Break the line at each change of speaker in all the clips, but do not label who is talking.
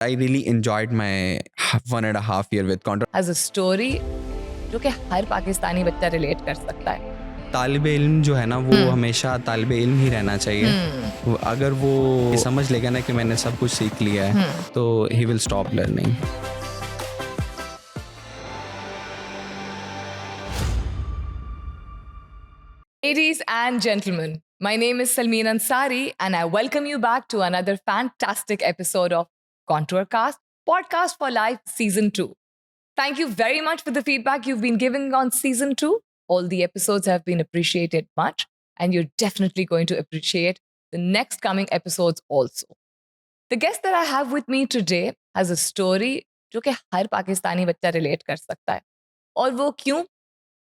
I really enjoyed my 1.5 year with Contour.
As a story जो कि हर पाकिस्तानी बच्चा relate कर सकता है.
तालिब इल्म जो है ना वो हमेशा तालिब इल्म ही रहना चाहिए. अगर वो समझ लेगा ना कि मैंने सब कुछ सीख लिया है तो he will stop learning.
Ladies and gentlemen, my name is Salmeen Ansari and I welcome you back to another fantastic episode of Contourcast, Podcast for Life Season 2. Thank you very much for the feedback you've been giving on Season 2. All the episodes have been appreciated much and you're definitely going to appreciate the next coming episodes also. The guest that I have with me today has a story जो कि हर पाकिस्तानी बच्चा relate कर सकता है. और वो क्यों?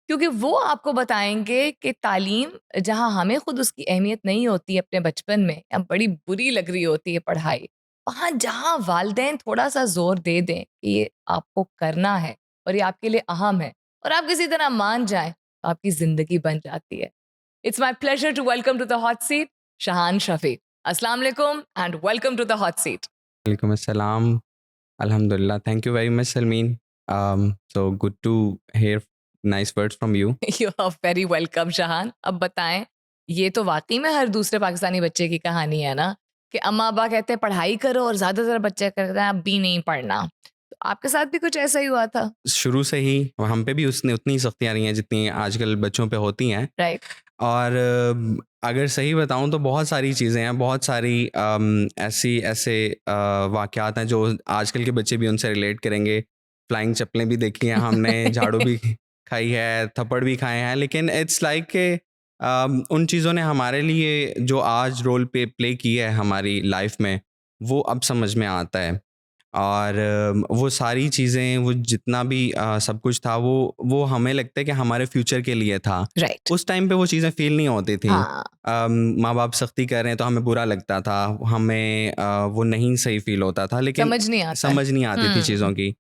क्योंकि वो आपको बताएंगे कि तालीम जहाँ हमें खुद उसकी अहमियत नहीं होती अपने बचपन में या बड़ी बुरी लग रही होती है पढ़ाई, वहाँ जहाँ वालिदैन थोड़ा सा जोर दे दें कि ये आपको करना है और ये आपके लिए अहम है और आप किसी तरह मान जाएं तो आपकी ज़िंदगी बन जाती है. It's my pleasure to welcome to the hot seat Shahan Shafiq. अस्सलाम वालेकुम and welcome to the hot seat.
Alaikum assalam. Alhamdulillah. Thank you very much, Salmeen. So good to hear nice words from you.
You are very welcome Shahan. अब बताएं, ये तो वाकई में हर दूसरे पाकिस्तानी बच्चे की कहानी है ना कि अम्मा अब्बा कहते हैं पढ़ाई करो और ज़्यादातर बच्चे कहते हैं अब भी नहीं पढ़ना. तो आपके साथ भी कुछ ऐसा ही हुआ था?
शुरू से ही हम पे भी उसने उतनी सख्तियाँ रही हैं जितनी आजकल बच्चों पे होती हैं.
राइट.
और अगर सही बताऊं तो बहुत सारी चीज़ें हैं, बहुत सारी ऐसे वाक़यात हैं जो आजकल के बच्चे भी उनसे रिलेट करेंगे. फ्लाइंग चप्पलें भी देखी हैं हमने, झाड़ू भी खाई है, थप्पड़ भी खाए हैं, लेकिन इट्स लाइक के उन चीज़ों ने हमारे लिए जो आज रोल प्ले किया है हमारी लाइफ में, वो अब समझ में आता है. और वो सारी चीज़ें, वो जितना भी सब कुछ था, वो हमें लगता है कि हमारे फ्यूचर के लिए था.
राइट.
उस टाइम पे वो चीज़ें फील नहीं होती थी.
हाँ.
माँ बाप सख्ती कर रहे हैं तो हमें बुरा लगता था, हमें वो नहीं सही फील होता था, लेकिन समझ नहीं आती थी चीज़ों की.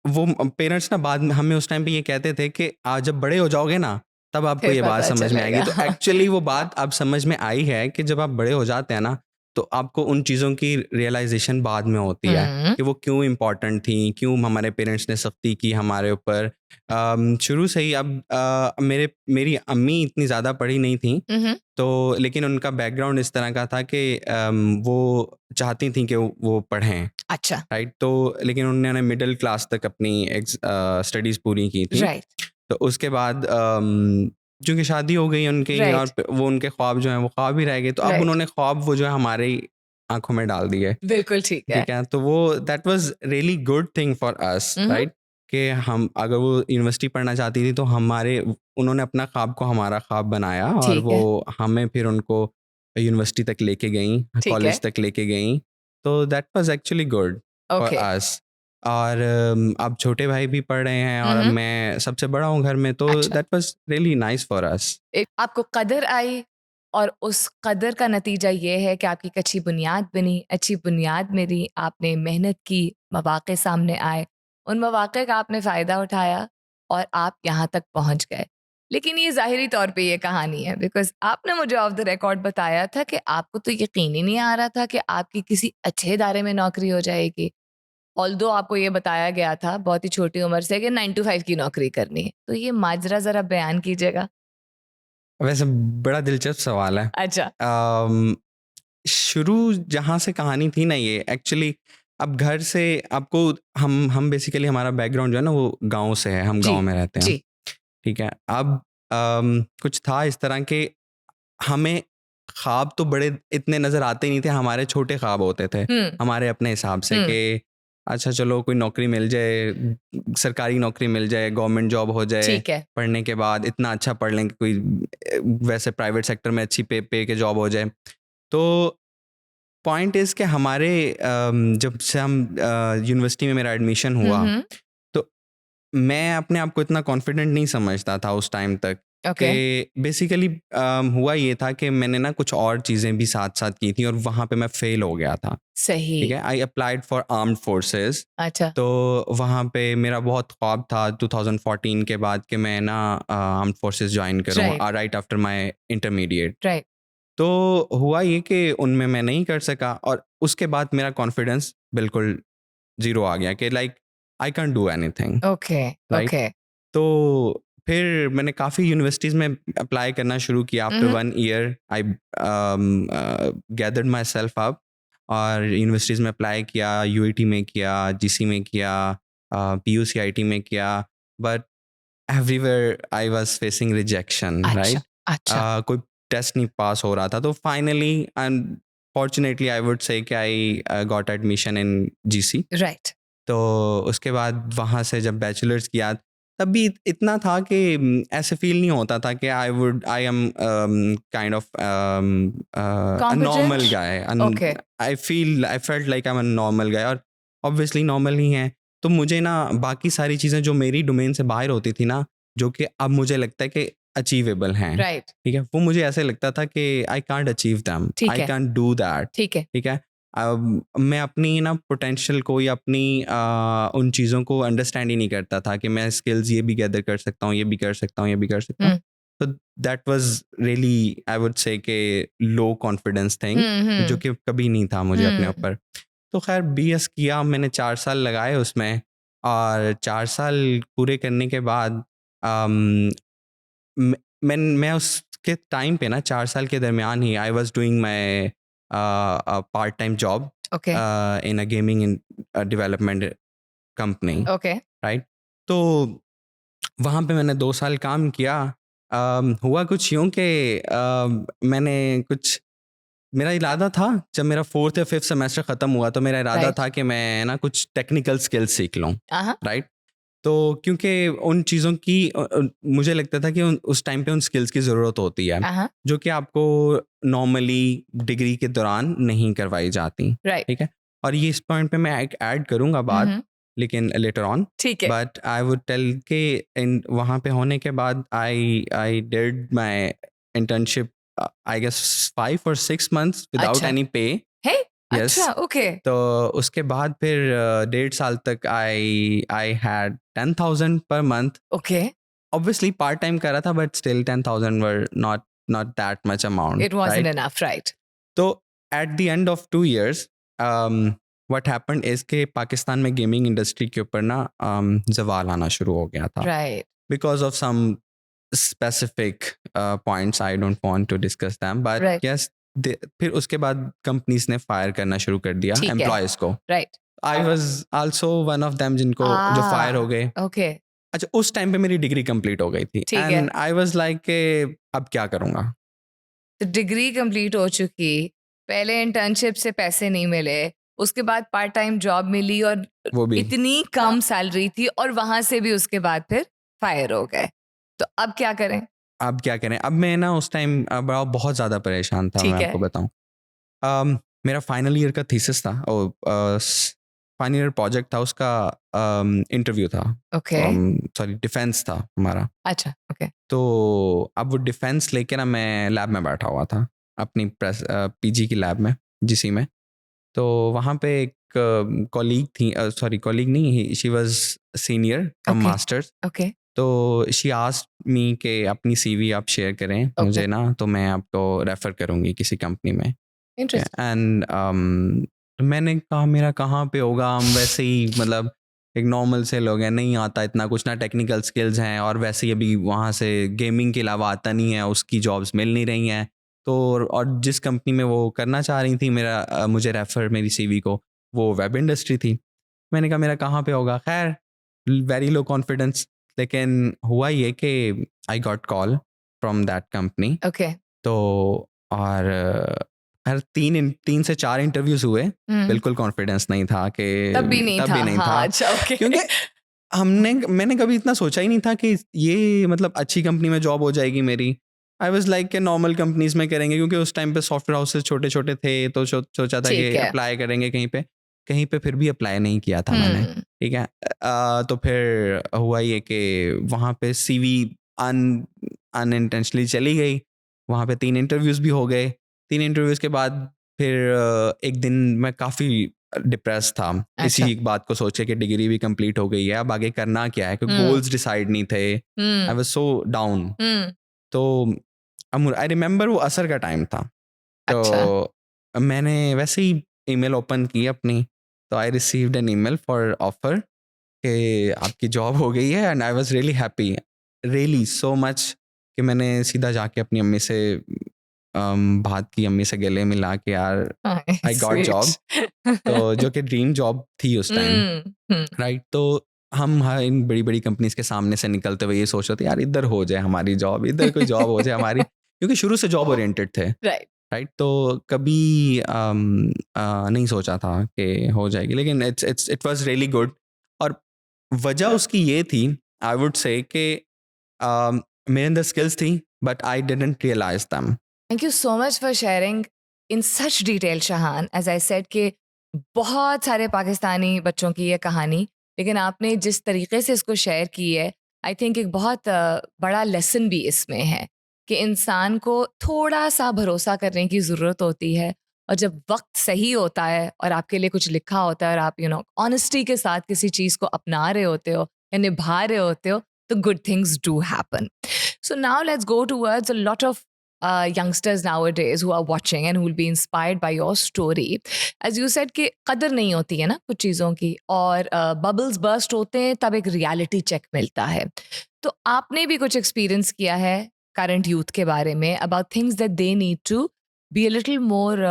वो पेरेंट्स ना बाद में हमें उस टाइम पे ये कहते थे कि आज जब बड़े हो जाओगे ना तब आपको ये बात समझ में आएगी. तो एक्चुअली वो बात अब समझ में आई है कि जब आप बड़े हो जाते हैं ना तो आपको उन चीज़ों की रियलाइजेशन बाद में होती है कि वो क्यों इम्पोर्टेंट थी, क्यों हमारे पेरेंट्स ने सख्ती की हमारे ऊपर. शुरू से ही अब मेरी अम्मी इतनी ज़्यादा पढ़ी नहीं थी, तो लेकिन उनका बैकग्राउंड इस तरह का था कि वो चाहती थी कि वो पढ़ें.
अच्छा.
राइट. तो लेकिन उन्होंने मिडिल क्लास तक अपनी स्टडीज़ पूरी की थी.
राइट.
तो उसके बाद चूँकि शादी हो गई उनकी और वो उनके ख्वाब जो हैं वो ख्वाब ही रह गए, तो अब उन्होंने ख्वाब वो जो है हमारी आंखों में डाल दिए.
बिल्कुल ठीक है.
ठीक है. तो वो that was really good thing for us, right, कि हम अगर वो यूनिवर्सिटी पढ़ना चाहती थी तो उन्होंने अपना ख्वाब को हमारा ख्वाब बनाया और वो हमें फिर उनको यूनिवर्सिटी तक लेके गई, कॉलेज तक लेके गई. तो that was actually good for us. और अब छोटे भाई भी पढ़ रहे हैं और मैं सबसे बड़ा हूँ घर में, तो that was really nice for us.
आपको कदर आई और उस कदर का नतीजा ये है कि आपकी एक अच्छी बुनियाद बनी, अच्छी बुनियाद मेरी, आपने मेहनत की, मौक़े सामने आए, उन मौक़े का आपने फ़ायदा उठाया और आप यहाँ तक पहुँच गए. लेकिन ये ज़ाहिरी तौर पे ये कहानी है बिकॉज़ आपने मुझे ऑफ द रिकॉर्ड बताया था कि आपको तो यकीन ही नहीं आ रहा था कि आपकी किसी अच्छे इदारे में नौकरी हो जाएगी. ऑल्दो आपको ये बताया गया था बहुत ही छोटी उम्र से कि 9 to 5 की नौकरी करनी है. तो ये माजरा ज़रा बयान कीजिएगा.
वैसे बड़ा दिलचस्प सवाल है.
अच्छा.
शुरू जहाँ से कहानी थी ना, ये एक्चुअली अब घर से आपको हम बेसिकली हमारा बैकग्राउंड जो है ना वो गांव से है, हम गांव में रहते हैं. ठीक है. अब कुछ था इस तरह के, हमें ख्वाब तो बड़े इतने नज़र आते ही नहीं थे, हमारे छोटे ख्वाब होते थे हमारे अपने हिसाब से कि अच्छा चलो कोई नौकरी मिल जाए, सरकारी नौकरी मिल जाए, गवर्नमेंट जॉब हो जाए, पढ़ने के बाद इतना अच्छा पढ़ लें कि कोई वैसे प्राइवेट सेक्टर में अच्छी पे के जॉब हो जाए. तो पॉइंट इज़ कि हमारे जब से हम यूनिवर्सिटी में मेरा एडमिशन हुआ तो मैं अपने आप को इतना कॉन्फिडेंट नहीं समझता था उस टाइम तक. कि बेसिकली हुआ ये था कि मैंने ना कुछ और चीज़ें भी साथ साथ की थी और वहाँ पे मैं फेल हो गया था.
सही.
ठीक है. I applied for armed forces.
अच्छा.
तो वहाँ पे मेरा बहुत ख्वाब था 2014 के बाद कि मैं ना आर्म्ड फोर्सेस ज्वाइन करूँ right after my intermediate.
Right.
तो हुआ ये कि उनमें मैं नहीं कर सका और उसके बाद मेरा कॉन्फिडेंस बिल्कुल ज़ीरो आ गया कि like I can't do anything,
okay,
right?
Okay.
तो फिर मैंने काफ़ी यूनिवर्सिटीज़ में अप्लाई करना शुरू किया। After 1 year I gathered myself up और यूनिवर्सिटीज़ में अप्लाई किया, यूआईटी में किया, जीसी में किया, पीयूसीआईटी में किया, but everywhere I was facing rejection,
अच्छा,
राइट?
अच्छा।
कोई टेस्ट नहीं पास हो रहा था, तो finally and fortunately I would say कि I got admission in GC.
Right.
तो उसके बाद वहाँ से जब बैचलर्स किया तब भी इतना था कि ऐसे फील नहीं होता था कि I am kind of normal guy,
Okay.
I felt like I am normal guy, और ऑब्वियसली नॉर्मल ही है। तो मुझे ना बाकी सारी चीज़ें जो मेरी डोमेन से बाहर होती थी ना, जो कि अब मुझे लगता है कि अचीवेबल हैं,
राइट।
ठीक है, वो मुझे ऐसे लगता था कि आई कांट अचीव दैम,
ठीक
आई
है।
कांट डू दैट,
ठीक है।
ठीक है। मैं अपनी ना पोटेंशियल को या अपनी उन चीज़ों को अंडरस्टैंड ही नहीं करता था कि मैं स्किल्स ये भी गैदर कर सकता हूँ, ये भी कर सकता हूँ, ये भी कर सकता हूँ। तो that was really I would say कि लो कॉन्फिडेंस थिंग, जो कि कभी नहीं था मुझे अपने ऊपर। तो खैर बीएस किया मैंने, 4 साल लगाए उसमें, और 4 साल पूरे करने के बाद मैं उसके टाइम पे ना 4 साल के दरमियान ही I was doing my part time job
Okay.
in a gaming and development company,
Okay.
right? तो वहाँ पे मैंने 2 साल काम किया। हुआ कुछ यूँ कि मैंने कुछ, मेरा इरादा था जब मेरा 4th या 5th सेमेस्टर ख़त्म हुआ तो मेरा इरादा
Right.
था कि मैं ना कुछ टेक्निकल स्किल्स सीख लूँ,
Uh-huh.
राइट? तो क्योंकि उन चीज़ों की मुझे लगता था कि उस टाइम पे उन स्किल्स की ज़रूरत होती है,
Uh-huh.
जो कि आपको नॉर्मली डिग्री के दौरान नहीं करवाई जाती,
Right.
ठीक है? और ये इस पॉइंट पे मैं एक ऐड करूँगा बात, लेकिन लेटर ऑन।
ठीक है।
बट आई वुड टेल के इन वहाँ पे होने के बाद I did my internship I guess 5 or 6 months without
अच्छा।
Any pay.
Hey.
यस।
अच्छा, ओके।
तो उसके बाद फिर 1.5 साल तक I had 10,000 per month.
Okay.
Obviously part time कर रहा था, but still 10,000 were not that much amount,
It wasn't
right?
enough, right?
तो at the end of 2 years what happened is के पाकिस्तान में गेमिंग इंडस्ट्री के ऊपर ना जवाल आना शुरू हो गया था,
Right.
Because of some specific points. I don't want to discuss them, but
Right.
yes, फिर उसके बाद कंपनीज ने फायर करना शुरू कर दिया
ठीक है।
एम्प्लॉयज को।
Right.
I was also one of them जिनको जो फायर हो गए।
Okay.
अच्छा, उस टाइम पे मेरी डिग्री कंप्लीट हो गई थी
ठीक है।
एंड आई वाज लाइक अब क्या करूँगा।
तो डिग्री कंप्लीट हो चुकी, पहले इंटर्नशिप से पैसे नहीं मिले, उसके बाद पार्ट टाइम जॉब मिली और
वो भी
इतनी कम सैलरी थी, और वहां से भी उसके बाद फिर फायर हो गए। तो अब क्या करें?
अब क्या करें। अब मैं ना उस टाइम बहुत ज़्यादा परेशान था,
ठीक
मैं
है।
आपको बताऊँ। मेरा फाइनल ईयर का थीसिस था और फाइनल ईयर प्रोजेक्ट था, उसका इंटरव्यू था,
ओके।
सॉरी डिफेंस था हमारा।
अच्छा, ओके।
तो अब वो डिफेंस लेके ना मैं लैब में बैठा हुआ था अपनी पीजी की लैब में, जीसी में। तो वहाँ पे एक कॉलीग थी, सॉरी कॉलीग नहीं, she was senior from
Okay.
Masters.
Okay.
तो शी आस्क्ड मी कि अपनी सीवी आप शेयर करें मुझे ना, तो मैं आपको रेफर करूँगी किसी कंपनी में।
इंटरेस्टिंग।
एंड मैंने कहा मेरा कहाँ पे होगा, हम वैसे ही मतलब एक नॉर्मल से लोग हैं, नहीं आता इतना कुछ, ना टेक्निकल स्किल्स हैं, और वैसे ही अभी वहाँ से गेमिंग के अलावा आता नहीं है, उसकी जॉब्स मिल नहीं रही हैं। तो और जिस कंपनी में वो करना चाह रही थी मेरा मुझे रेफर मेरी सीवी को, वो वेब इंडस्ट्री थी। मैंने कहा मेरा कहाँ पे होगा। खैर वेरी लो कॉन्फिडेंस, लेकिन हुआ ये कि I got call from that company.
Okay.
तो और हर 3 से 4 इंटरव्यूज हुए, बिल्कुल कॉन्फिडेंस नहीं था कि
तब भी नहीं था। हाँ, अच्छा, ओके।
क्योंकि मैंने कभी इतना सोचा ही नहीं था कि ये मतलब अच्छी कंपनी में जॉब हो जाएगी मेरी। आई वाज लाइक के नॉर्मल कंपनीज में करेंगे, क्योंकि उस टाइम पे सॉफ्टवेयर हाउसेस छोटे छोटे थे, तो सोचा था
ठीक
कि
है।
अप्लाई करेंगे कहीं पे फिर भी अप्लाई नहीं किया था मैंने, ठीक है। तो फिर हुआ ये कि वहाँ पे सीवी अनइंटेंशनली चली गई। वहाँ पे 3 इंटरव्यूज भी हो गए। 3 इंटरव्यूज के बाद फिर एक दिन मैं काफ़ी डिप्रेस था इसी
अच्छा।
एक बात को सोचे कि डिग्री भी कंप्लीट हो गई है, अब आगे करना क्या है, क्योंकि गोल्स डिसाइड नहीं थे। I was so down. तो आई रिमेम्बर वो असर का टाइम था,
अच्छा।
तो मैंने वैसे ही ईमेल ओपन की अपनी, तो I received an email for offer कि आपकी जॉब हो गई है, and I was really happy, really so much कि मैंने सीधा जाके अपनी अम्मी से बात की, अम्मी से गले मिला के यार आई गॉट जॉब, तो जो कि ड्रीम जॉब थी उस टाइम, राइट। तो हम इन बड़ी बड़ी कंपनीज के सामने से निकलते हुए ये सोच रहे थे यार इधर हो जाए हमारी जॉब, इधर कोई जॉब हो जाए हमारी, क्योंकि शुरू से जॉब ओरिएंटेड थे,
राइट।
राइट। तो कभी नहीं सोचा था कि हो जाएगी, लेकिन इट वाज रियली गुड। और वजह उसकी ये थी, आई वुड से कि मेरे अंदर स्किल्स थी, but I didn't realise them.
Thank you so much for sharing in such detail Shahan. As I said कि बहुत सारे पाकिस्तानी बच्चों की ये कहानी, लेकिन आपने जिस तरीके से इसको शेयर की है, आई थिंक एक बहुत बड़ा लेसन भी इसमें है कि इंसान को थोड़ा सा भरोसा करने की ज़रूरत होती है, और जब वक्त सही होता है और आपके लिए कुछ लिखा होता है और आप ऑनेस्टी के साथ किसी चीज़ को अपना रहे होते हो या निभा रहे होते हो, तो good things do happen. So now let's go towards a lot of youngsters nowadays who are watching and who will be inspired by your story. As you said कि कदर नहीं होती है ना कुछ चीज़ों की, और बबल्स बर्स्ट होते हैं तब एक रियलिटी चेक मिलता है. तो आपने भी कुछ एक्सपीरियंस किया है करंट यूथ के बारे में, about things that they need to be a little more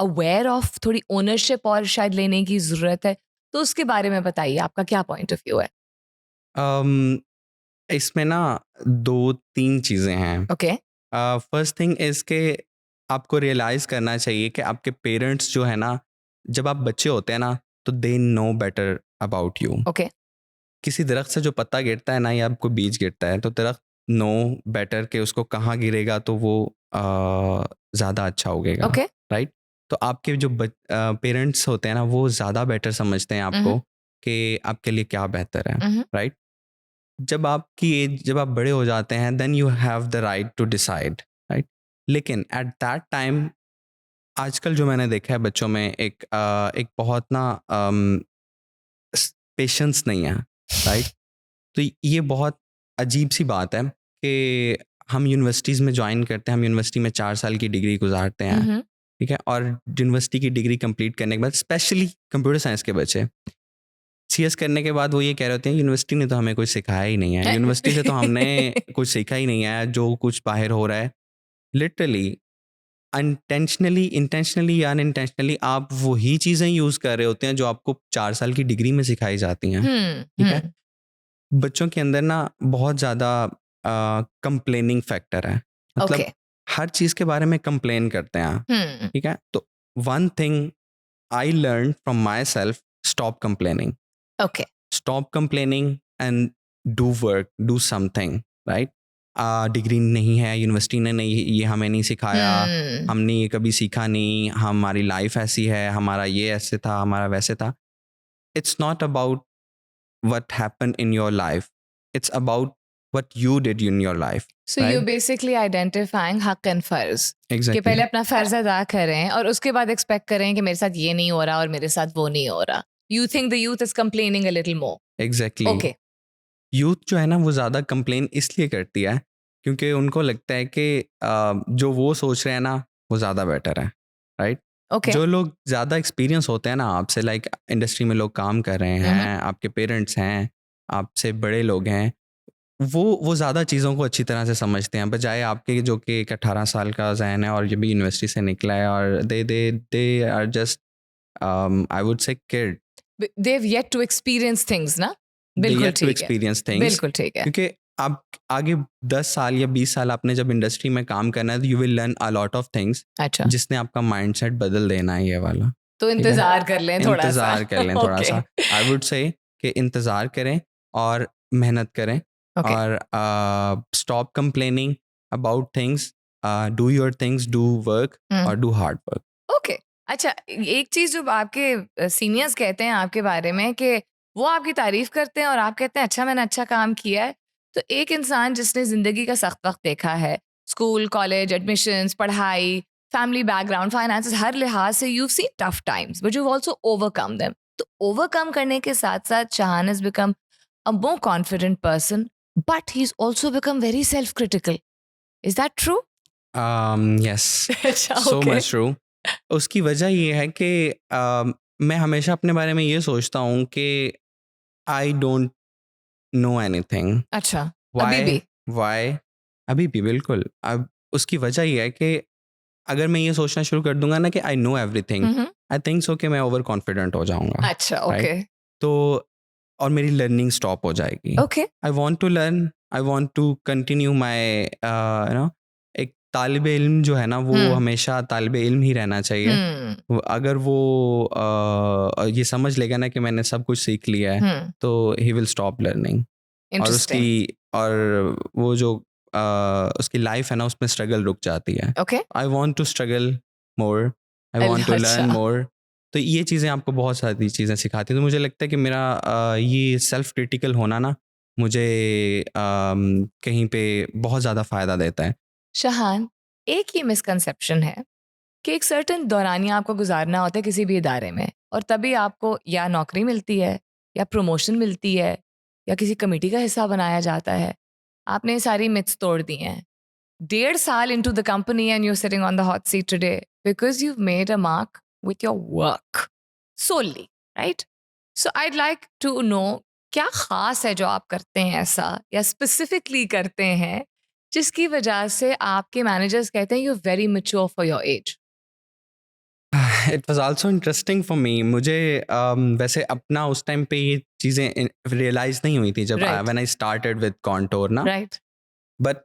aware of, थोड़ी ओनरशिप और शायद लेने की ज़रूरत है. तो उसके बारे में बताइए, आपका क्या पॉइंट ऑफ व्यू है?
इसमें ना 2-3 चीज़ें हैं।
ओके.
फर्स्ट थिंग इज़ के आपको रियलाइज़ करना चाहिए कि आपके पेरेंट्स जो है ना, जब आप बच्चे होते हैं ना, तो they know better about you.
Okay.
किसी दरख्त से जो पत्ता गिरता है ना, या आपको बीज गिरता है, तो दरख्त नो बेटर कि उसको कहाँ गिरेगा तो वो ज़्यादा अच्छा उगेगा,
ओके.
राइट। तो आपके जो पेरेंट्स होते हैं ना, वो ज़्यादा बेटर समझते हैं आपको कि आपके लिए क्या बेहतर है, राइट। जब आपकी एज, जब आप बड़े हो जाते हैं, then you have the right to decide, right. लेकिन एट दैट टाइम आजकल जो मैंने देखा है बच्चों में, एक बहुत ना पेशेंस नहीं है, राइट। तो ये बहुत अजीब सी बात है कि हम यूनिवर्सिटीज़ में ज्वाइन करते हैं, हम यूनिवर्सिटी में 4 साल की डिग्री गुजारते हैं, ठीक है। और यूनिवर्सिटी की डिग्री कंप्लीट करने के बाद, स्पेशली कंप्यूटर साइंस के बच्चे सीएस करने के बाद वो ये कह रहे होते हैं यूनिवर्सिटी ने तो हमें कुछ सिखाया ही नहीं है, यूनिवर्सिटी से तो हमने कुछ सीखा ही नहीं है, जो कुछ बाहर हो रहा है लिटरली अनटेंशनली, इंटेंशनली या अनइंटेंशनली आप वही चीज़ें यूज़ कर रहे होते हैं जो आपको 4 साल की डिग्री में सिखाई जाती हैं, ठीक है। बच्चों के अंदर ना बहुत ज़्यादा कंप्लेनिंग फैक्टर है, मतलब हर चीज़ के बारे में कंप्लेन करते हैं, ठीक है। तो one thing I learn from my self, stop complaining.
Okay.
Stop complaining and do work, do something, right? Degree नहीं है, यूनिवर्सिटी ने नहीं, ये हमें नहीं सिखाया, हमने ये कभी सीखा नहीं, हमारी लाइफ ऐसी है, हमारा ये ऐसे था, हमारा वैसे था. It's not about what happened in your life. It's about what you did in your life.
So
right?
you're basically identifying हक एंड फर्ज.
Exactly.
कि पहले अपना फर्ज अदा करें और उसके बाद एक्सपेक्ट करें कि मेरे साथ ये नहीं हो रहा और मेरे साथ वो नहीं हो रहा. You think the youth is complaining a little more.
Exactly.
Okay.
Youth जो है ना, वो ज़्यादा कंप्लेन इसलिए करती है क्योंकि उनको लगता है कि जो वो सोच रहे हैं ना, वो ज़्यादा बेटर है, राइट।
Okay.
जो लोग ज़्यादा एक्सपीरियंस होते हैं ना आपसे, लाइक इंडस्ट्री में लोग काम कर रहे हैं, आपके पेरेंट्स हैं, आपसे बड़े लोग हैं, वो ज़्यादा चीज़ों को अच्छी तरह से समझते हैं, बजाय आपके जो कि एक 18 साल का जहन है और ये भी यूनिवर्सिटी से निकला है, और they are just I would say kid.
They've yet to experience things ना. बिल्कुल ठीक है. बिल्कुल ठीक है.
क्योंकि आप आगे 10 साल या 20 साल आपने जब इंडस्ट्री में काम करना है, तो you will learn a lot of things. अच्छा. जिसने आपका माइंडसेट बदल देना है, ये वाला.
तो इंतजार कर लें थोड़ा सा.
इंतजार कर लें थोड़ा सा. आई वुड से कि इंतजार करें और मेहनत करें. Okay. और stop complaining about things, do your things, do work और डू हार्ड वर्क.
ओके. अच्छा, एक चीज जो आपके सीनियर्स कहते हैं आपके बारे में कि वो आपकी तारीफ करते हैं और आप कहते हैं अच्छा मैंने अच्छा काम किया है. तो एक इंसान जिसने जिंदगी का सख्त वक्त देखा है, स्कूल, कॉलेज, एडमिशंस, पढ़ाई, फैमिली बैकग्राउंड, फाइनेंसेस, हर लिहाज से you seen tough times but you also overcome them. तो ओवरकम करने के साथ साथ Shahan has become a more confident person, but he's also become very self-critical. Is that true?
Yes,
अच्छा,
सो
okay.
Much true. उसकी वजह ये है कि मैं हमेशा अपने बारे में ये सोचता हूँ कि आई डोंट नो एनीथिंग।
अच्छा, अभी
व्हाई
भी?
व्हाई अभी भी बिल्कुल। अब उसकी वजह ये है कि अगर मैं ये सोचना शुरू कर दूंगा ना कि I know everything,
hmm,
I think so कि मैं ओवर कॉन्फिडेंट हो जाऊंगा,
अच्छा,
राइट?
okay.
तो और मेरी लर्निंग स्टॉप हो जाएगी।
Okay.
I want to learn, I want to continue my no. एक तालिब इल्म जो है ना वो हमेशा तालिब इल्म ही रहना चाहिए। अगर वो ये समझ लेगा ना कि मैंने सब कुछ सीख लिया है तो ही विल स्टॉप लर्निंग। और
Interesting.
वो जो उसकी लाइफ है ना उसमें स्ट्रगल रुक जाती है।
Okay.
I want to struggle more, I want to learn
अच्छा,
मोर। तो ये चीज़ें आपको बहुत सारी चीज़ें सिखाती हैं। तो मुझे लगता है कि मेरा ये सेल्फ क्रिटिकल होना ना मुझे कहीं पे बहुत ज़्यादा फ़ायदा देता है।
शहान, एक ही मिसकंसेप्शन है कि एक सर्टेन दौरानिया आपको गुजारना होता है किसी भी इदारे में, और तभी आपको या नौकरी मिलती है या प्रमोशन मिलती है या किसी कमेटी का हिस्सा बनाया जाता है। आपने ये सारी मिथ्स तोड़ दी हैं। 1.5 साल into the company and you're sitting on the hot seat today because you've made a mark with your work solely, right? So I'd like to know, क्या खास है जो आप करते हैं ऐसा या स्पेसिफिकली करते हैं जिसकी वजह से आपके मैनेजर्स कहते हैं you very mature for your age?
It was also interesting for me. मुझे वैसे अपना उस टाइम पे ये चीज़ें रियलाइज़ नहीं हुई थी जब
right,
when I started with contour ना।
राइट,
बट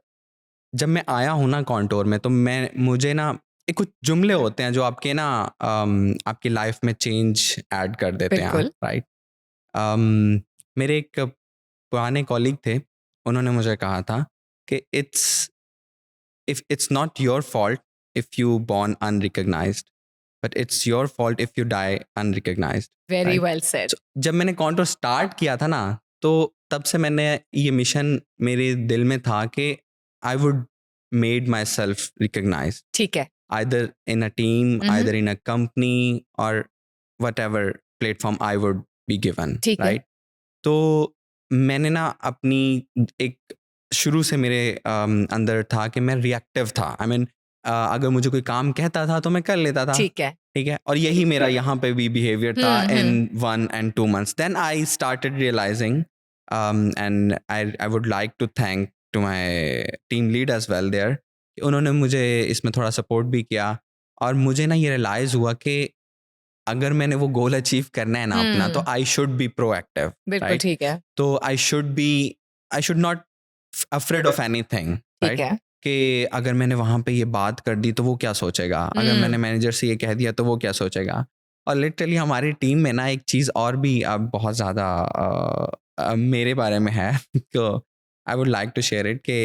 जब मैं आया हूँ ना कॉन्टोर में तो मुझे ना एक कुछ जुमले होते हैं जो आपके ना आपकी लाइफ में चेंज ऐड कर देते हैं,
बिल्कुल।
राइट? मेरे एक पुराने कॉलीग थे, उन्होंने मुझे कहा था कि it's not your fault if you born unrecognised, but it's your fault if you die unrecognised,
very
right?
Well said.
जब मैंने कॉन्टोर स्टार्ट किया था ना तो तब से मैंने ये मिशन मेरे दिल में था कि I would made myself recognise,
ठीक है।
either in a team,
Mhm.
either in a company or whatever platform I would be given,
ठीक है।
right? तो मैंने ना अपनी एक शुरू से मेरे अंदर था कि मैं रिएक्टिव था। आई मीन अगर मुझे कोई काम कहता था तो मैं कर लेता था,
ठीक है।
ठीक है? और यही मेरा यहाँ पे भी बिहेवियर था इन 1 and 2 months. Then I started realizing, and I would like to thank to my team lead as well there. उन्होंने मुझे इसमें थोड़ा सपोर्ट भी किया और मुझे ना ये रियलाइज़ हुआ कि अगर मैंने वो गोल अचीव करना है ना अपना तो आई शुड बी प्रोएक्टिव,
बिल्कुल
राइट?
ठीक है।
तो I should not afraid of anything,
ठीक
राइट?
है।
कि अगर मैंने वहाँ पे ये बात कर दी तो वो क्या सोचेगा, अगर मैंने मैनेजर से ये कह दिया तो वो क्या सोचेगा। और लिटरली हमारी टीम में ना एक चीज़ और भी अब बहुत ज़्यादा मेरे बारे में है तो I would like to share it कि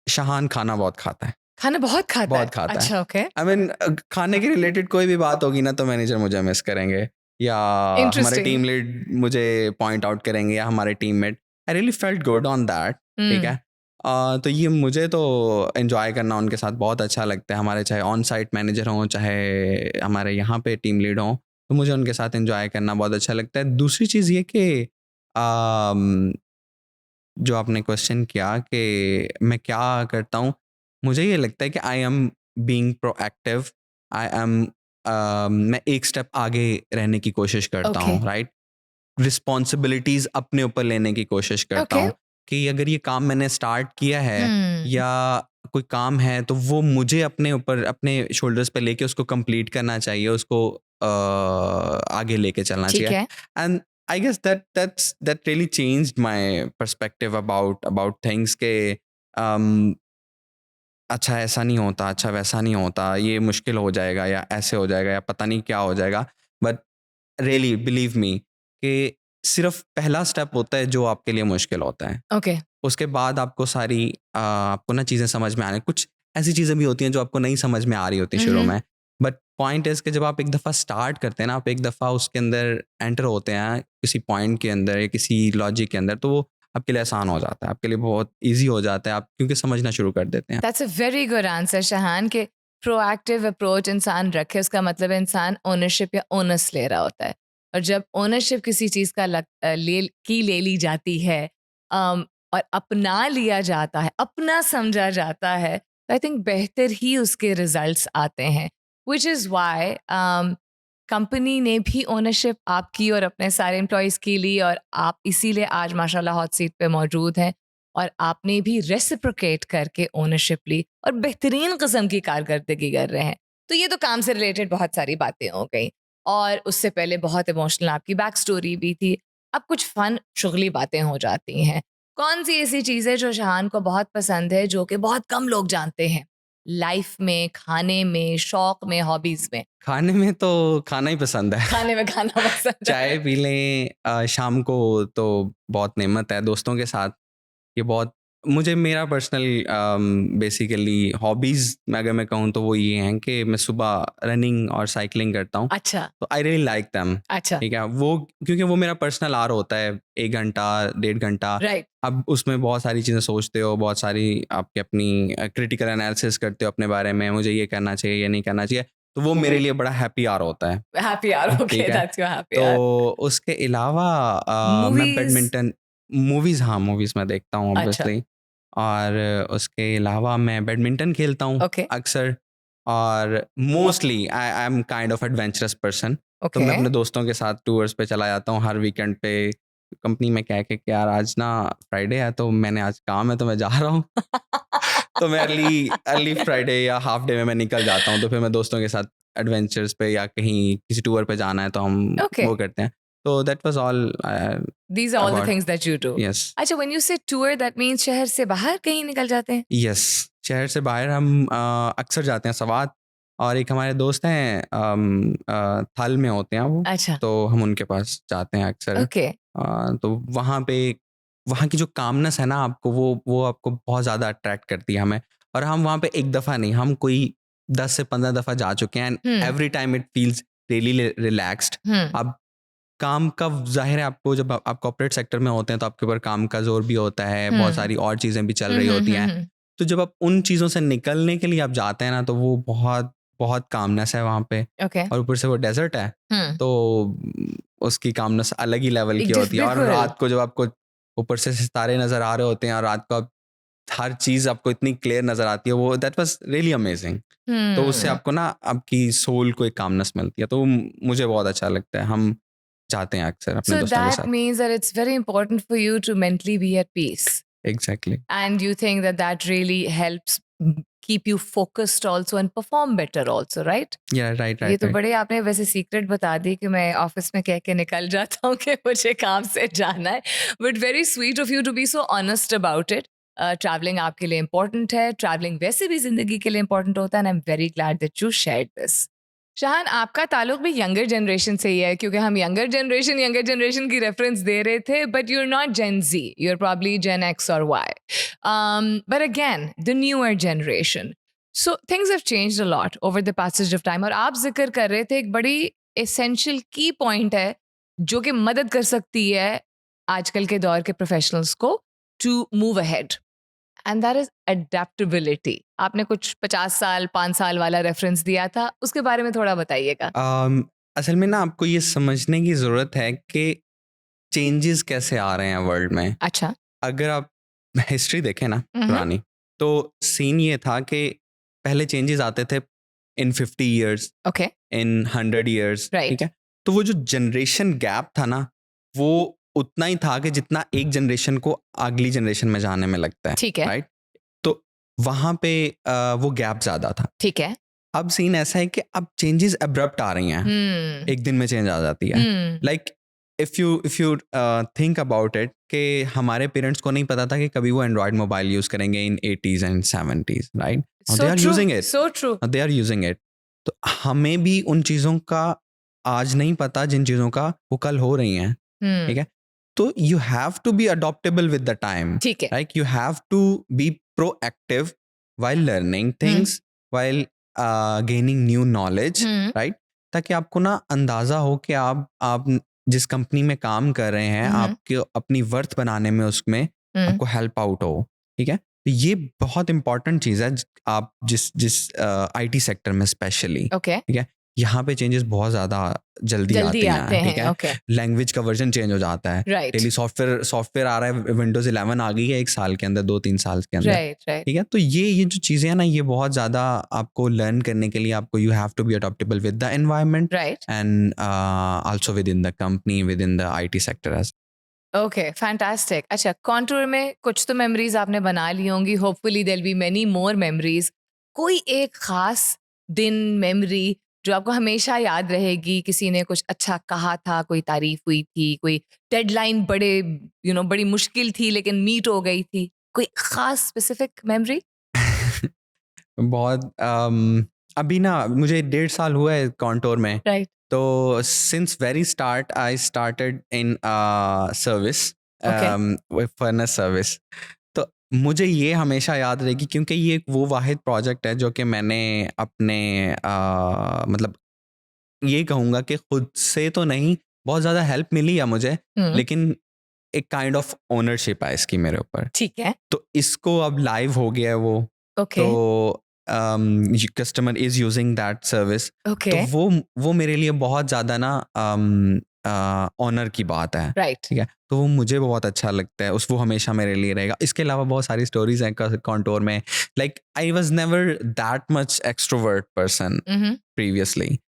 शहान खाना बहुत खाता है,
खाना बहुत खाता है?
बहुत खाता है।
अच्छा, ओके।
आई मीन खाने के रिलेटेड कोई भी बात होगी ना तो मैनेजर मुझे मिस करेंगे या हमारे
Interesting.
टीम लीड मुझे पॉइंट आउट करेंगे या हमारे teammate. I really felt good on that, ठीक है? तो ये मुझे तो एंजॉय करना उनके साथ बहुत अच्छा लगता है। हमारे चाहे ऑन साइट मैनेजर हों चाहे हमारे यहाँ पे टीम लीड हों तो मुझे उनके साथ एंजॉय करना बहुत अच्छा लगता है। दूसरी चीज़ ये कि जो आपने क्वेश्चन किया कि मैं क्या करता हूँ, मुझे ये लगता है कि I am being proactive. I am मैं एक स्टेप आगे रहने की कोशिश करता
Okay.
हूँ, राइट? रिस्पॉन्सिबिलिटीज अपने ऊपर लेने की कोशिश करता
Okay.
हूँ कि अगर ये काम मैंने स्टार्ट किया है या कोई काम है तो वो मुझे अपने ऊपर अपने शोल्डर्स पे लेके उसको कंप्लीट करना चाहिए, उसको आगे लेके चलना
ठीक
चाहिए।
है।
And I guess that really changed my perspective about things के अच्छा ऐसा नहीं होता, अच्छा वैसा नहीं होता, ये मुश्किल हो जाएगा या ऐसे हो जाएगा या पता नहीं क्या हो जाएगा। बट रियली बिलीव मी कि सिर्फ पहला स्टेप होता है जो आपके लिए मुश्किल होता है।
ओके।
उसके बाद आपको सारी आपको ना चीज़ें समझ में आने, कुछ ऐसी चीज़ें भी होती हैं जो आपको नहीं समझ में आ रही होती शुरू में। बट पॉइंट इज़ कि जब आप एक दफ़ा स्टार्ट करते हैं ना, आप एक दफ़ा उसके अंदर एंटर होते हैं किसी पॉइंट के अंदर या किसी लॉजिक के अंदर, तो वो आपके लिए आसान हो जाता है, आपके लिए बहुत ईजी हो जाता है, आप क्योंकि समझना शुरू कर देते हैं।
That's a very good answer Shahan, कि प्रोएक्टिव अप्रोच इंसान रखे उसका मतलब इंसान ओनरशिप या ओनर्स ले रहा होता है। और जब ओनरशिप किसी चीज़ का ले ली जाती है और अपना लिया जाता है, अपना समझा जाता है, तो आई थिंक बेहतर ही उसके रिजल्ट्स आते हैं, विच इज़ वाई कंपनी ने भी ओनरशिप आपकी और अपने सारे एम्प्लॉयज़ की ली, और आप इसीलिए आज माशाल्लाह हॉट सीट पे मौजूद हैं, और आपने भी रेसिप्रोकेट करके ओनरशिप ली और बेहतरीन किस्म की कारकर्दगी कर रहे हैं. तो ये तो काम से रिलेटेड बहुत सारी बातें हो गई, और उससे पहले बहुत इमोशनल आपकी बैक स्टोरी भी थी. अब कुछ फन शुगली बातें हो जाती हैं. कौन सी ऐसी चीज़ है जो शहान को बहुत पसंद है, जो कि बहुत कम लोग जानते हैं? लाइफ में, खाने में, शौक में, हॉबीज में?
खाने में तो खाना ही पसंद है।
खाने में खाना पसंद है.
चाय पी लें शाम को तो बहुत नेमत है दोस्तों के साथ. ये बहुत मुझे मेरा पर्सनल बेसिकली हॉबीज़ में अगर मैं कहूँ तो वो ये हैं कि मैं सुबह रनिंग और साइकिलिंग करता हूँ.
अच्छा.
तो आई रियली लाइक देम.
अच्छा.
ठीक है, वो क्योंकि वो मेरा पर्सनल आवर होता है, 1 घंटा 1.5 घंटा.
राइट.
अब उसमें बहुत सारी चीज़ें सोचते हो, बहुत सारी आपकी अपनी क्रिटिकल एनालिसिस करते हो अपने बारे में, मुझे ये करना चाहिए, ये नहीं करना चाहिए. तो वो मेरे लिए बड़ा हैप्पी आवर होता है.
Happy our. ओके,
ठीक है.
दैट्स योर हैप्पी
तो
आवर.
उसके अलावा मैं
मूवीज?
बैडमिंटन, मूवीज़, हाँ मूवीज़ मैं देखता हूँ
अच्छा.
ऑब्वियसली. और उसके अलावा मैं बैडमिंटन खेलता हूँ
ओके.
अक्सर. और mostly I am kind of adventurous person. तो मैं
ओके.
अपने दोस्तों के साथ टूर्स पे चला जाता हूँ हर वीकेंड पे. कंपनी में कह के कि यार आज ना फ्राइडे है तो मैंने आज काम है तो मैं जा रहा हूँ. तो मैं अर्ली फ्राइडे या हाफ डे में मैं निकल जाता हूँ. तो फिर मैं दोस्तों के साथ एडवेंचर्स पे या कहीं किसी टूर पे जाना है तो हम
Okay.
वो करते हैं. तो that was all.
These are all the
about-
things that you do.
Yes.
अच्छा, when you say tour, that means शहर से बाहर कहीं निकल जाते हैं?
यस, शहर से बाहर हम अक्सर जाते हैं सवात. और एक हमारे दोस्त हैं थल में होते हैं वो.
अच्छा.
तो हम उनके पास जाते हैं अक्सर.
ओके.
तो वहाँ पे वहाँ की जो कामनेस है ना आपको वो आपको बहुत ज़्यादा अट्रैक्ट करती है हमें. और हम वहाँ पे एक दफ़ा नहीं, हम कोई 10 से 15 दफ़ा जा चुके हैं. Every time it feels really relaxed. अब काम का ज़ाहिर है आपको जब आप कॉर्पोरेट सेक्टर में होते हैं तो आपके ऊपर काम का जोर भी होता है, बहुत सारी और चीज़ें भी चल रही होती हैं. तो जब आप उन चीज़ों से निकलने के लिए आप जाते हैं ना तो वो बहुत बहुत कामनेस है वहाँ पे.
ओके.
और ऊपर से वो डेजर्ट है तो उसकी कामनेस अलग ही लेवल की होती है. और
बिल्कुल.
रात को जब आपको ऊपर से सितारे नज़र आ रहे होते हैं और रात को आप हर चीज़ आपको इतनी क्लियर नज़र आती है, वो दैट वाज रियली अमेजिंग. तो उससे आपको ना आपकी सोल को एक कामनेस मिलती है. तो मुझे बहुत अच्छा लगता है. हम जाते हैं अक्सर अपने
So
दोस्तों के
that
साथ.
means that it's very important for you to mentally be at peace.
Exactly.
And you think that that really helps keep you focused also and perform better also, right?
या right
ये तो
right.
बड़े आपने वैसे secret बता दी कि मैं office में कह के निकल जाता हूँ कि मुझे काम से जाना है. But very sweet of you to be so honest about it. Travelling आपके लिए इंपॉर्टेंट है, ट्रैवलिंग वैसे भी जिंदगी के लिए इंपॉर्टेंट होता है, and I am very glad that you shared this. Shahan, आपका ताल्लुक भी यंगर जनरेशन से ही है, क्योंकि हम यंगर जनरेशन की रेफरेंस दे रहे थे, but you are not Gen Z, you are probably Gen X और Y, but again the newer generation. So things have changed a lot over the passage of time, और आप जिक्र कर रहे थे एक बड़ी एसेंशियल की पॉइंट है जो कि मदद कर सकती है आजकल के दौर के प्रोफेशनल्स को to move ahead, and that is adaptability. आपने कुछ 50 साल 5 साल वाला रेफरेंस दिया था, उसके बारे में थोड़ा बताइएगा.
असल में ना आपको ये समझने की ज़रूरत है कि चेंजेस कैसे आ रहे हैं वर्ल्ड में.
अच्छा.
अगर आप हिस्ट्री देखें ना पुरानी, तो सीन ये था कि पहले चेंजेस आते थे इन 50 ईयर्स,
ओके,
इन 100 ईयर्स.
Right.
ठीक है. तो वो जो जनरेशन गैप था ना, वो उतना ही था कि जितना एक जनरेशन को अगली जनरेशन में जाने में लगता है.
ठीक है.
राइट. तो वहाँ पे वो गैप ज़्यादा था.
ठीक है.
अब सीन ऐसा है कि अब चेंजेस अब्रप्ट आ रही हैं. एक दिन में चेंज आ जाती है. Like if you think about it कि हमारे पेरेंट्स को नहीं पता था कि कभी वो एंड्रॉयड मोबाइल यूज करेंगे in 80s and 70s. Right. They are using it.
So true.
They are using it. तो हमें भी उन चीज़ों का आज नहीं पता जिन चीज़ों का वो कल हो रही हैं. ठीक है. तो you have to be adaptable with the time.
ठीक है.
Like you have to be proactive while learning things, while gaining new knowledge, right? ताकि आपको ना अंदाजा हो कि आप जिस कंपनी में काम कर रहे हैं आपके अपनी वर्थ बनाने में उसमें आपको हेल्प आउट हो. ठीक है. तो ये बहुत इंपॉर्टेंट चीज़ है आप जिस IT सेक्टर में स्पेशली.
ओके.
ठीक है. यहाँ पे चेंजेस बहुत ज़्यादा जल्दी
जल्दी
आते
आते
हैं, ठीक
हैं,
है?
ओके,
लैंग्वेज का वर्जन चेंज हो जाता है।
राइट,
डेली सॉफ्टवेयर आ रहा है, विंडोज़ 11 आ गई है 1 साल के अंदर, 2-3 साल के अंदर,
राइट, राइट,
ठीक है? तो ये जो चीज़ें हैं ना, ये बहुत ज़्यादा आपको लर्न करने के लिए आपको you have to be adaptable with the environment
right,
and also within the company, within the IT sector as.
Okay, fantastic. अच्छा, कॉन्टूर में कुछ तो मेमोरीज़ आपने बना ली होंगी, hopefully there will be many more memories. कोई एक ख़ास दिन, मेमोरी जो आपको हमेशा याद रहेगी, किसी ने कुछ अच्छा कहा था, कोई तारीफ़ हुई थी, कोई डेडलाइन बड़ी मुश्किल थी लेकिन मीट हो गई थी, कोई ख़ास स्पेसिफिक मेमोरी?
बहुत अभी ना मुझे 1.5 साल हुआ है कॉन्टोर में।
राइट,
तो since very start I started in service,
okay,
furnace service. तो मुझे ये हमेशा याद रहेगी क्योंकि ये एक वो वाहिद प्रोजेक्ट है जो कि मैंने अपने मतलब ये कहूँगा कि खुद से तो नहीं, बहुत ज़्यादा हेल्प मिली है मुझे,
हुँ,
लेकिन एक काइंड ऑफ ओनरशिप है इसकी मेरे ऊपर।
ठीक है,
तो इसको अब लाइव हो गया है वो,
ओके,
तो customer is using that service.
Okay,
तो वो मेरे लिए बहुत ज़्यादा ना ऑनर की बात है,
राइट,
ठीक है? तो वो मुझे बहुत अच्छा लगता है, वो हमेशा मेरे लिए रहेगा। इसके अलावा बहुत सारी स्टोरीज़ हैं कॉन्टोर में, like I was never that much extrovert person
उहुँ,
प्रीवियसली।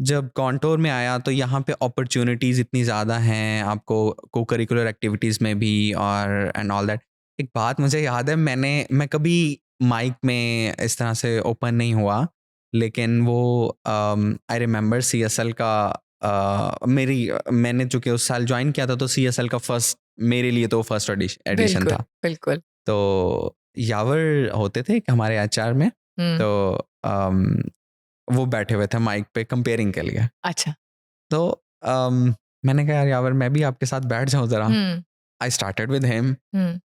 जब कॉन्टोर में आया तो यहाँ पे अपॉर्च्युनिटीज़ इतनी ज़्यादा हैं, आपको को-करिकुलर एक्टिविटीज़ में भी और एंड ऑल दैट। एक बात मुझे याद है, मैं कभी माइक में इस तरह से ओपन नहीं हुआ, लेकिन वो आई रिमेंबर सीएसएल का मैंने चूँकि उस साल जॉइन किया था तो सीएसएल का फर्स्ट, मेरे लिए तो फर्स्ट एडिशन
बिल्कुल,
था।
बिल्कुल,
तो यावर होते थे एक हमारे एचआर में,
हुँ,
तो वो बैठे हुए थे माइक पे कंपेयरिंग के लिए।
अच्छा,
तो मैंने कहा यार यावर मैं भी आपके साथ बैठ जाऊँ ज़रा।
हुँ,
आई स्टार्टेड विद हिम।
हुँ,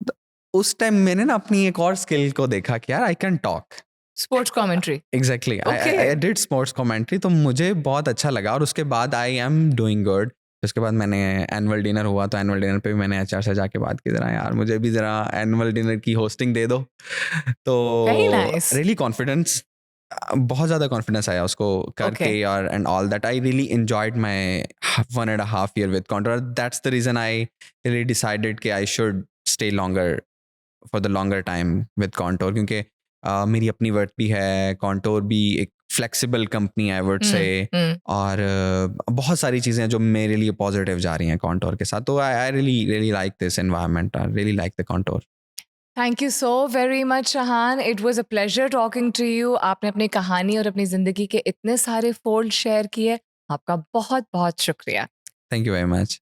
तो उस टाइम मैंने ना अपनी एक और स्किल को देखा कि यार I can talk.
Sports commentary,
exactly, I
okay,
I did sports commentary, तो मुझे बहुत अच्छा लगा और उसके बाद आई एम डूइंग गुड। उसके बाद मैंने एनुअल डिनर हुआ तो एनुअल डिनर पे भी मैंने एचआर से जाके बात की, ज़रा यार मुझे भी ज़रा एनुअल डिनर की होस्टिंग दे दो। तो
वेरी नाइस,
रियली कॉन्फिडेंस, बहुत ज़्यादा कॉन्फिडेंस आया उसको
ओके,
करके और and all that. I really enjoyed my 1.5 year with Contour. That's the reason I really decided कि I should stay longer for the longer time with Contour, क्योंकि मेरी अपनी वर्क भी है, कॉन्टोर भी एक फ्लेक्सिबल कंपनी आई वुड से,
हुँ, हुँ,
और बहुत सारी चीज़ें हैं जो मेरे लिए पॉजिटिव जा रही हैं कॉन्टोर के साथ। तो I really really like this environment, I really like the Contour.
Thank you so very much Shahan, it was a pleasure talking to you. आपने अपनी कहानी और अपनी ज़िंदगी के इतने सारे फ़ोल्ड शेयर किए, आपका बहुत-बहुत शुक्रिया।
Thank you very much.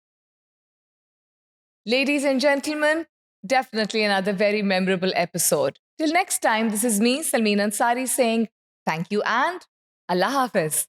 Ladies and gentlemen, definitely another very memorable episode. Till next time, this is me, Salmeen Ansari, saying thank you and Allah Hafiz.